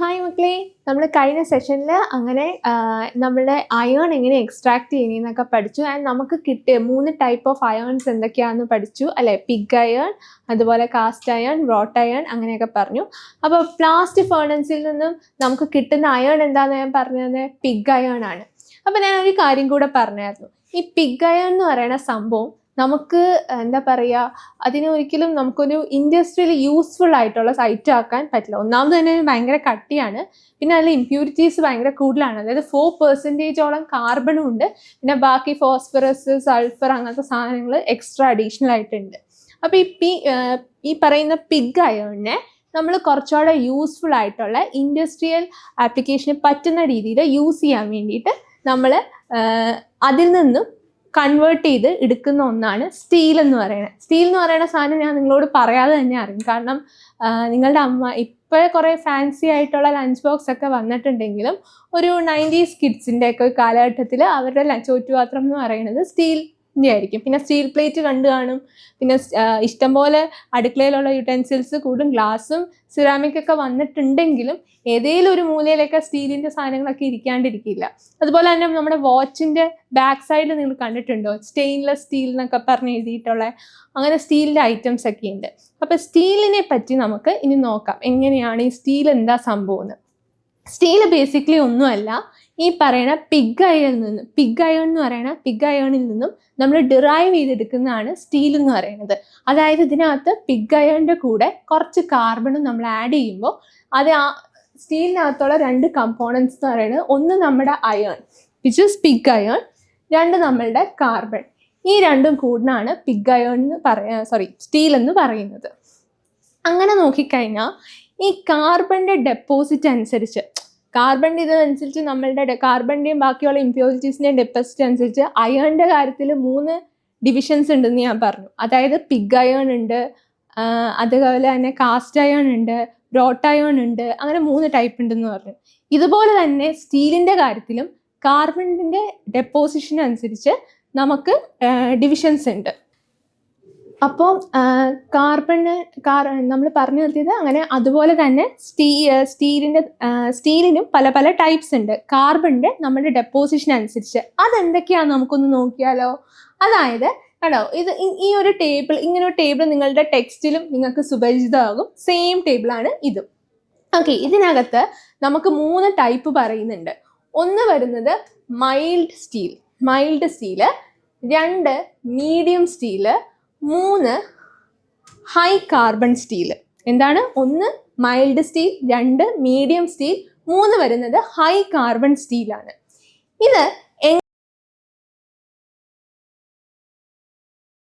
Hi മക്കളെ, നമ്മൾ കഴിഞ്ഞ സെഷനിൽ അങ്ങനെ നമ്മളുടെ അയേൺ എങ്ങനെ എക്സ്ട്രാക്ട് ചെയ്യുന്നതെന്നൊക്കെ പഠിച്ചു. ആൻഡ് നമുക്ക് കിട്ടിയ 3 ടൈപ്പ് ഓഫ് അയേൺസ് എന്തൊക്കെയാണെന്ന് പഠിച്ചു അല്ലേ? പിഗ് അയേൺ, അതുപോലെ കാസ്റ്റ് അയേൺ, റോട്ട് അയേൺ, അങ്ങനെയൊക്കെ പറഞ്ഞു. അപ്പോൾ ബ്ലാസ്റ്റ് ഫേർണൻസിൽ നിന്നും നമുക്ക് കിട്ടുന്ന അയേൺ എന്താണെന്ന് ഞാൻ പറഞ്ഞത് പിഗ് അയേൺ ആണ്. അപ്പോൾ ഞാൻ ഒരു കാര്യം കൂടെ പറഞ്ഞായിരുന്നു. ഈ പിഗ് അയേൺ എന്ന് പറയുന്ന സംഭവം നമുക്ക് എന്താ പറയുക, അതിനൊരിക്കലും നമുക്കൊരു ഇൻഡസ്ട്രിയൽ യൂസ്ഫുൾ ആയിട്ടുള്ള സൈറ്റ് ആക്കാൻ പറ്റില്ല. ഒന്നാമത് തന്നെ ഭയങ്കര കട്ടിയാണ്, പിന്നെ അതിൽ ഇമ്പ്യൂരിറ്റീസ് ഭയങ്കര കൂടുതലാണ്. അതായത് 4% കാർബണും ഉണ്ട്, പിന്നെ ബാക്കി ഫോസ്ഫറസ്, സൾഫർ അങ്ങനത്തെ സാധനങ്ങൾ എക്സ്ട്രാ അഡീഷണൽ ആയിട്ടുണ്ട്. അപ്പോൾ ഈ പറയുന്ന പിഗ് അയേണിനെ നമ്മൾ കുറച്ചുകൂടെ യൂസ്ഫുൾ ആയിട്ടുള്ള ഇൻഡസ്ട്രിയൽ ആപ്ലിക്കേഷന് പറ്റുന്ന രീതിയിൽ യൂസ് ചെയ്യാൻ വേണ്ടിയിട്ട് നമ്മൾ അതിൽ നിന്നും കൺവേർട്ട് ചെയ്ത് എടുക്കുന്ന ഒന്നാണ് സ്റ്റീൽ എന്ന് പറയുന്നത്. സ്റ്റീൽ എന്ന് പറയുന്ന സാധനം ഞാൻ നിങ്ങളോട് പറയാതെ തന്നെ അറിയും. കാരണം നിങ്ങളുടെ അമ്മ ഇപ്പോൾ കുറേ ഫാൻസി ആയിട്ടുള്ള ലഞ്ച് ബോക്സ് ഒക്കെ വന്നിട്ടുണ്ടെങ്കിലും ഒരു 90s കിഡ്സിൻ്റെ ഒക്കെ കാലഘട്ടത്തിൽ അവരുടെ ചോറ്റുപാത്രം എന്ന് പറയുന്നത് സ്റ്റീലിൻ്റെ ആയിരിക്കും. പിന്നെ സ്റ്റീൽ പ്ലേറ്റ് കണ്ടു കാണും. പിന്നെ ഇഷ്ടംപോലെ അടുക്കളയിലുള്ള യൂട്ടൻസിൽസ് കൂടും, ഗ്ലാസും സിറാമിക് ഒക്കെ വന്നിട്ടുണ്ടെങ്കിലും ഏതെങ്കിലും ഒരു മൂലയിലൊക്കെ സ്റ്റീലിൻ്റെ സാധനങ്ങളൊക്കെ ഇരിക്കാണ്ടിരിക്കില്ല. അതുപോലെ തന്നെ നമ്മുടെ വാച്ചിൻ്റെ ബാക്ക് സൈഡിൽ നിങ്ങൾ കണ്ടിട്ടുണ്ടോ സ്റ്റെയിൻലെസ് സ്റ്റീൽ എന്നൊക്കെ പറഞ്ഞ് എഴുതിയിട്ടുള്ള അങ്ങനെ സ്റ്റീലിൻ്റെ ഐറ്റംസ് ഒക്കെ ഉണ്ട്. അപ്പോൾ സ്റ്റീലിനെ പറ്റി നമുക്ക് ഇനി നോക്കാം, എങ്ങനെയാണ് ഈ സ്റ്റീൽ എന്താ സംഭവം എന്ന്. സ്റ്റീൽ ബേസിക്കലി ഒന്നുമല്ല, ഈ പറയുന്ന പിഗ് അയേണിൽ നിന്നും നമ്മൾ ഡിറൈവ് ചെയ്തെടുക്കുന്നതാണ് സ്റ്റീൽ എന്ന് പറയുന്നത്. അതായത് ഇതിനകത്ത് പിഗ് അയേണിൻ്റെ കൂടെ കുറച്ച് കാർബണും നമ്മൾ ആഡ് ചെയ്യുമ്പോൾ അത് ആ സ്റ്റീലിനകത്തുള്ള 2 കമ്പോണൻസ് എന്ന് പറയുന്നത്, ഒന്ന് നമ്മുടെ iron which is pig iron, 2 നമ്മളുടെ കാർബൺ. ഈ രണ്ടും കൂടുന്നാണ് പിഗ് അയേൺ സ്റ്റീൽ എന്ന് പറയുന്നത്. അങ്ങനെ നോക്കിക്കഴിഞ്ഞാൽ ഈ കാർബണിൻ്റെ ഡെപ്പോസിറ്റ് അനുസരിച്ച്, കാർബണിൻ്റെ ഇതനുസരിച്ച് നമ്മളുടെ കാർബണിൻ്റെയും ബാക്കിയുള്ള ഇംപ്യൂരിറ്റീസിൻ്റെയും ഡെപ്പോസിറ്റ് അനുസരിച്ച് അയേണിൻ്റെ കാര്യത്തിൽ 3 ഡിവിഷൻസ് ഉണ്ടെന്ന് ഞാൻ പറഞ്ഞു. അതായത് പിഗ് അയേൺ ഉണ്ട്, അതുപോലെ തന്നെ കാസ്റ്റ് അയേൺ ഉണ്ട്, റോട്ട് അയേൺ ഉണ്ട്, അങ്ങനെ 3 ടൈപ്പ് ഉണ്ടെന്ന് പറഞ്ഞു. ഇതുപോലെ തന്നെ സ്റ്റീലിൻ്റെ കാര്യത്തിലും കാർബണിൻ്റെ ഡെപ്പോസിഷൻ അനുസരിച്ച് നമുക്ക് ഡിവിഷൻസ് ഉണ്ട്. അപ്പോൾ നമ്മൾ പറഞ്ഞു നിർത്തിയത് അങ്ങനെ. അതുപോലെ തന്നെ സ്റ്റീലിനും പല പല ടൈപ്സ് ഉണ്ട്. കാർബണിൻ്റെ നമ്മുടെ ഡെപ്പോസിഷൻ അനുസരിച്ച് അതെന്തൊക്കെയാണെന്ന് നമുക്കൊന്ന് നോക്കിയാലോ. അതായത് കേട്ടോ, ഈ ഒരു ടേബിൾ, ഇങ്ങനെ ഒരു ടേബിൾ നിങ്ങളുടെ ടെക്സ്റ്റിലും നിങ്ങൾക്ക് സുപരിചിതമാകും. സെയിം ടേബിളാണ് ഇതും. ഓക്കെ, ഇതിനകത്ത് നമുക്ക് 3 ടൈപ്പ് പറയുന്നുണ്ട്. ഒന്ന് വരുന്നത് mild steel, 2 medium steel, 3 high carbon steel. എന്താണ്? 1 മൈൽഡ് സ്റ്റീൽ, 2 മീഡിയം സ്റ്റീൽ, 3 വരുന്നത് ഹൈ കാർബൺ സ്റ്റീലാണ്. ഇത്